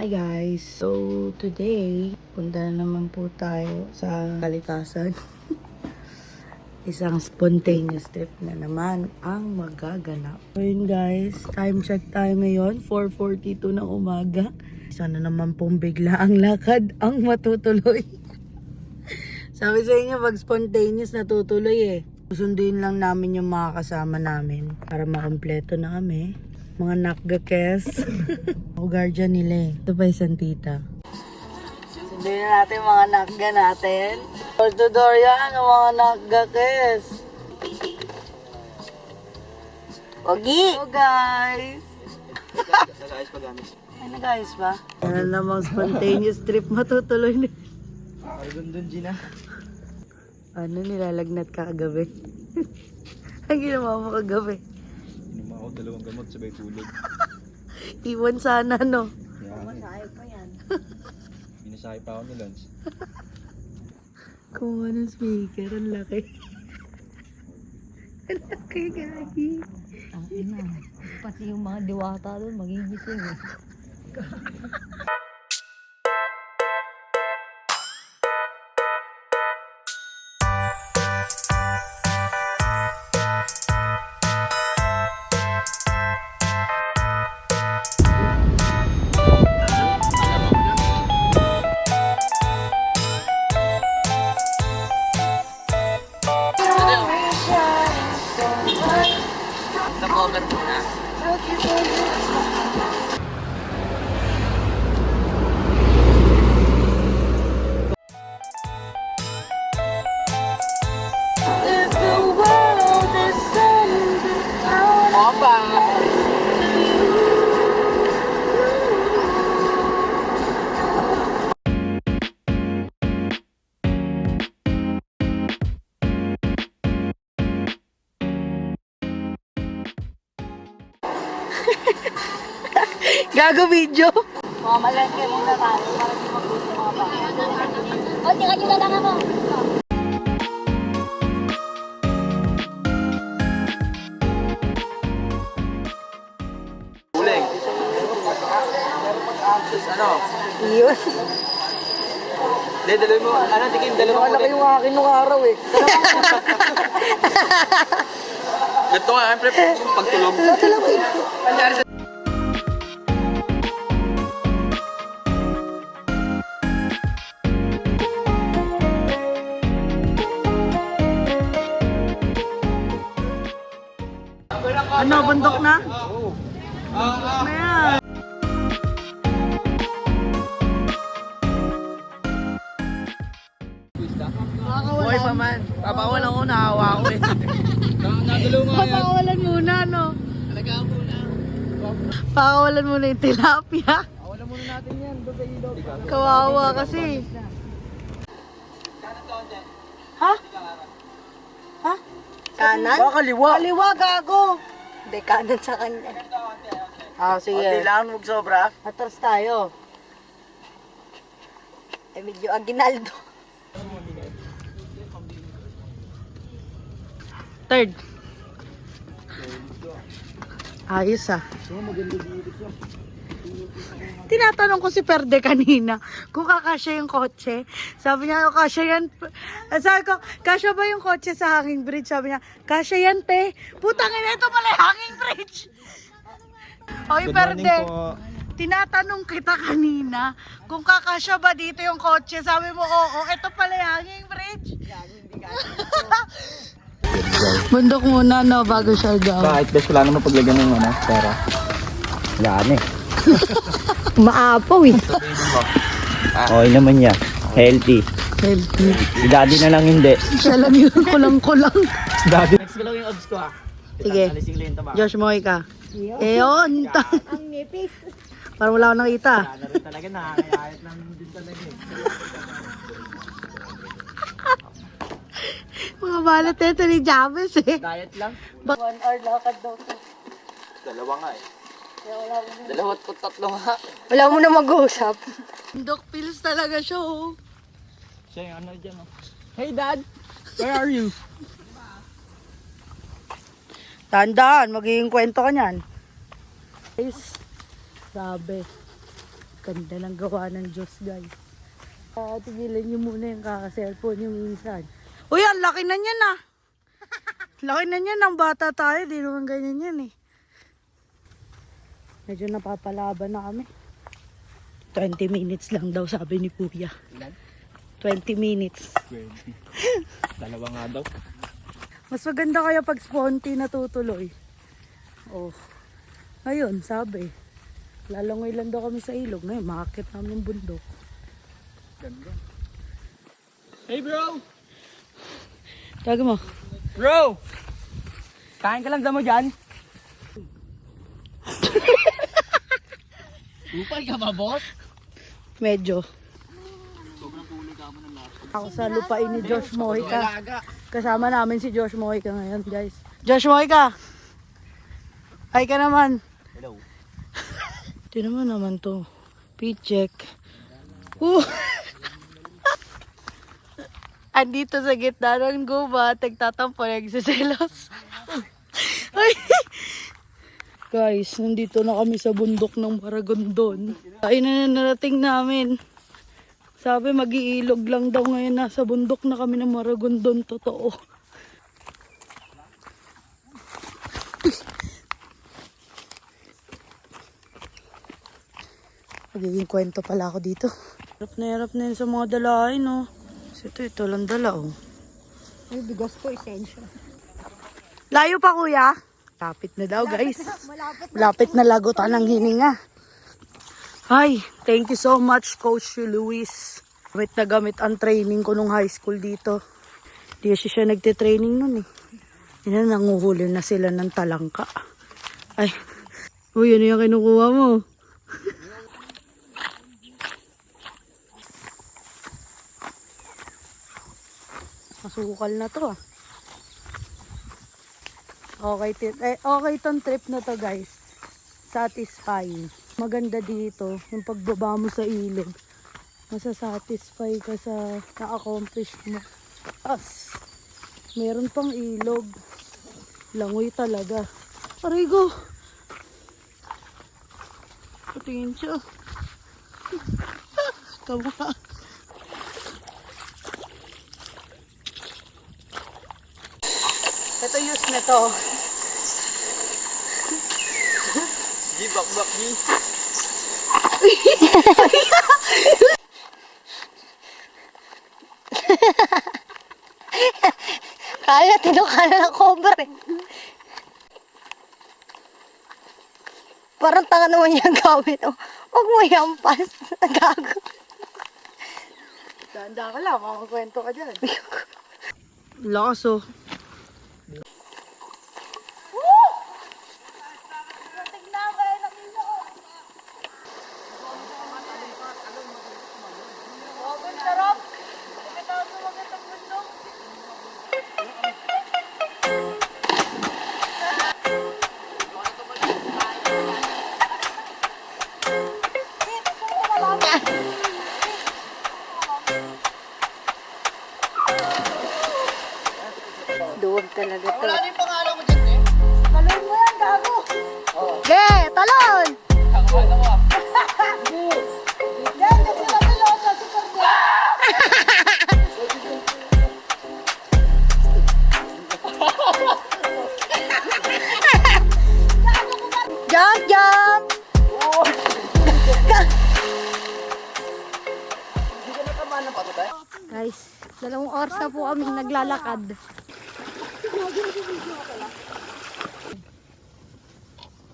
Hi guys! So today, punta na naman po tayo sa Kalikasan. Isang spontaneous trip na naman ang magaganap. So yun guys, time check tayo ngayon, 4:42 ng umaga. Sana naman pong bigla ang lakad ang matutuloy. Sabi sa inyo, pag spontaneous natutuloy eh. Susunduin lang namin yung mga kasama namin para makompleto na kami. Mga nakgakes. Ako guardian nila eh. Ito pa isang tita. Sunduin na natin mga nakga natin. Door to door yan, ang mga nakgakes. Ogi! Hello guys! Nag-ayos pa gamit. Ay, nag-ayos ba? Ano namang spontaneous trip matutuloy na. Ay, dun, Gina. Ano, nilalagnat ka kagabi? Ang ginawa mo kagabi? Inuman ako 2 gamot sabay tulog. Iwan sana, no? Masahip pa yan. Minasahip pa ako ni Lance. Kumuha ng speaker, ang laki. Ang laki, gagi. Ang ina. Pati yung mga diwata doon, magigising eh. Sa-cover mo na. Opa! Gago video? Mga malengke muna tayo para di magusto mga bata. O, tingnan nyo na lang ako. Uling. Ano? Yun. Hindi, dalawa mo. Ano, tikim, dalawa mo. Malaki yung akin nung araw eh. Ganito nga, siyempre, pagtulog. Ano, bundok na? Oo. Bundok na yan. Buhay pa man. Papawalan ko, naawa ko eh. Nagalaw nga yan. Pakawalan muna, no? Talagaan muna. Pakawalan muna yung tilapia. Pawalan muna natin yan. Doon kayo daw. Kawawa kasi. Ha? Ha? Kanan? Baka kaliwa. Kaliwa, gago. Hindi, kanan sa kanya. Ah, sige. Hindi lang, huwag sobra. Atras tayo. Eh, medyo aginaldo. Third. Ayos ah. Tinatanong ko si Perde kanina kung kakasya yung kotse. Sabi niya, kasya yan. Sabi ko, kasya ba yung kotse sa hanging bridge? Sabi niya, kasya yan, te. Putang ina, ito pala yung hanging bridge. Oy, Perde. Tinatanong kita kanina kung kakasya ba dito yung kotse. Sabi mo, oo, ito pala yung hanging bridge. Bundok muna, no, bago siya daw. Kahit best, wala naman paglagyan ng ano, pera. Wala eh. Maapaw eh. Okay naman yan. Healthy. Healthy. Si daddy na lang hindi. Siya lang yun, kulang-kulang. Daddy. Next ko lang yung odds ko ha. Sige. Josh Moy ka. Eyon. Ang nipis. Parang wala akong nakita. Wala na rin talaga, nakakayayat lang din talaga eh. Mga balat ito ni James eh. Diet lang. 1 hour lakad daw. Dalawa nga eh. Dalawa't ko 3 nga. Wala mo na mag-uusap. Doc pills talaga siya oh. Siya yung ano dyan oh. Hey dad! Where are you? Tandaan, magiging kwento ka niyan. Guys, sabi. Ganda ng gawa ng Diyos, guys. Tigilan nyo muna yung kaka-cellphone nyo minsan. Uy, ang laki na niyan ah. Laki na niyan, ang bata tayo. Di naman ganyan yan eh. Medyo napapalaban na kami. 20 minutes lang daw, sabi ni Kuya. 20 minutes. 20. Dalawa nga daw. Mas maganda kaya pag sponty natutuloy. Oh. Ngayon, sabi. Lalangoy lang daw kami sa ilog. Ngayon, makakit namin yung bundok. Ganda. Hey bro! Tawag mo. Bro! Kain ka lang damo dyan? Upal ka ba, boss? Medyo. Sobrang kulay ka mo ng lahat. Ako sa lupain ni Josh Mojica. Alaga. Kasama namin si Josh Mojica ngayon, guys. Josh Mojica! Hi ka naman. Hello. Tignan mo naman to. P-check. Andito sa gitna ng gubat, nagtatampo, nagsiselos. Ay! Guys, nandito na kami sa bundok ng Maragondon. Ay na narating namin. Sabi mag-iilog lang daw ngayon, nasa bundok na kami ng Maragondon, totoo. Magiging kwento pala ako dito. Hirap na yun sa mga dalahin, no? Kasi ito lang dala, oh. Ay, bigas ko, esensya. Layo pa, kuya? Lapit na daw, guys. Lapit na lagutan ng hininga. Hi, thank you so much, Coach Luis. Gamit na gamit ang training ko nung high school dito. Di siya nagte-training nun eh. Yan, nanguhuli na sila ng talangka. Ay, uy, ano yung kinukuha mo? Masukal na to ah. Okay tong trip na to, guys. Satisfying. Maganda dito, yung pagbaba mo sa ilog. Masasatisfy ka sa na-accomplish mo. As, meron pang ilog. Langoy talaga. Arigo! Patingin siya. Tama. Ito use na to. Bak ni. Kaya, tinukala ng cover eh. Parang tanga naman yung gawin. Oh. Huwag mo yampas. Gago. Danda ka lang, makakwento ka dyan. Lakas oh. Duwag talaga to. Wala na yung pangalan mo dyan eh. Talon mo yan, gago. Yeah, talon! Ako ah. Yan, kasi natalon sa super Jump, jump! Hindi ka natamaan ng pato tayo? Guys, 2 oras na po kami naglalakad.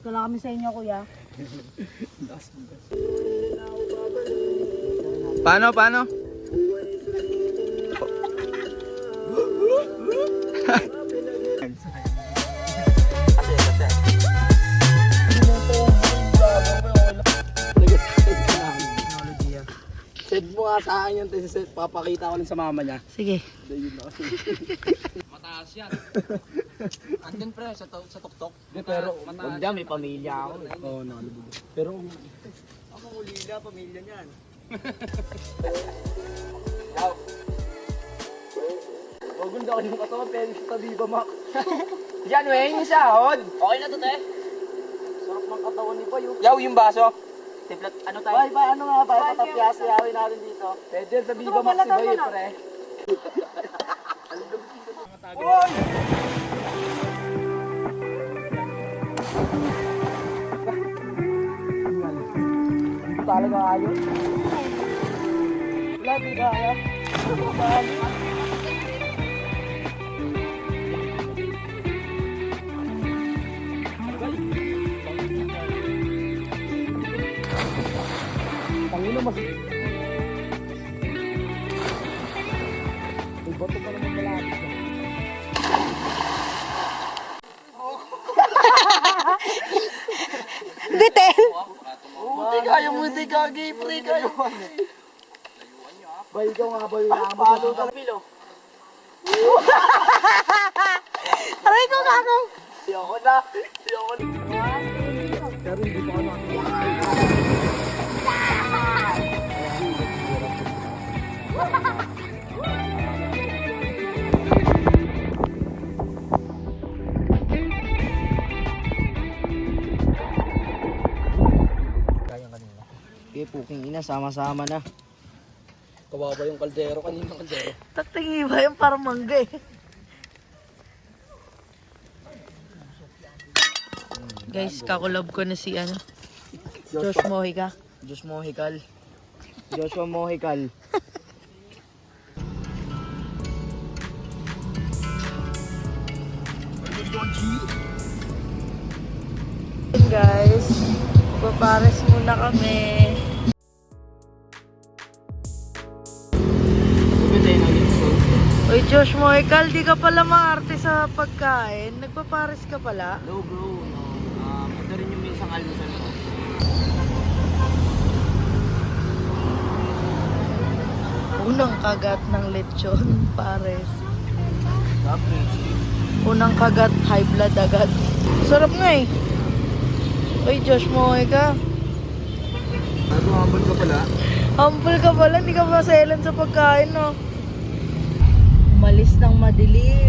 Wala kami sa inyo, kuya. Paano? Send mo nga sa akin yung set. Papakita ko lang sa mama niya. Sige. Mataas yan. Andun pre, sa tuktok. Pero huwag dyan, may pamilya ako. Oo, nakalubog. Pero ako ulila, pamilya niyan. Huwag ganda ka yung katawan, pero sa tabi ba, Mac? Yan, wey, yung sahod. Okay na to, te. Sarap ng katawan ni Payo. Yaw, yung baso. Tiplat, ano tayo? Bay, ano nga ba? Patapyas-yawin natin dito. Pwede sa Viva Max si Bay, pre. Hindi talaga ayos. Wala, di kaya. Pangino mas... May boto pa naman malapit. Bitin! Buti kayo, buti ka, pre kayo. Bay, ikaw nga ba yung palo ka pilo? Aray ko kakang! Ayoko na. Pero hindi pa ako Okay, puking ina, sama-sama na. Kawawa yung kaldero, kanina kaldero. Tatingi ba yung parang mangga eh? Guys, kakulab ko na si ano, Josh Mojica. Diyos Mohikal. Joshua Mohikal. Guys, papares muna kami. Uy, Josh Mojical, di ka pala maarte sa pagkain. Nagpapares ka pala. No bro, no. Ito rin yung isang almusal ko. Unang kagat ng lechon, pares. Tapos, Unang kagat, high blood agad. Sarap nga eh. Uy, Josh Mojica. humble ka pala. Humble ka pala, hindi ka maselan sa pagkain, no? Umalis ng madilim.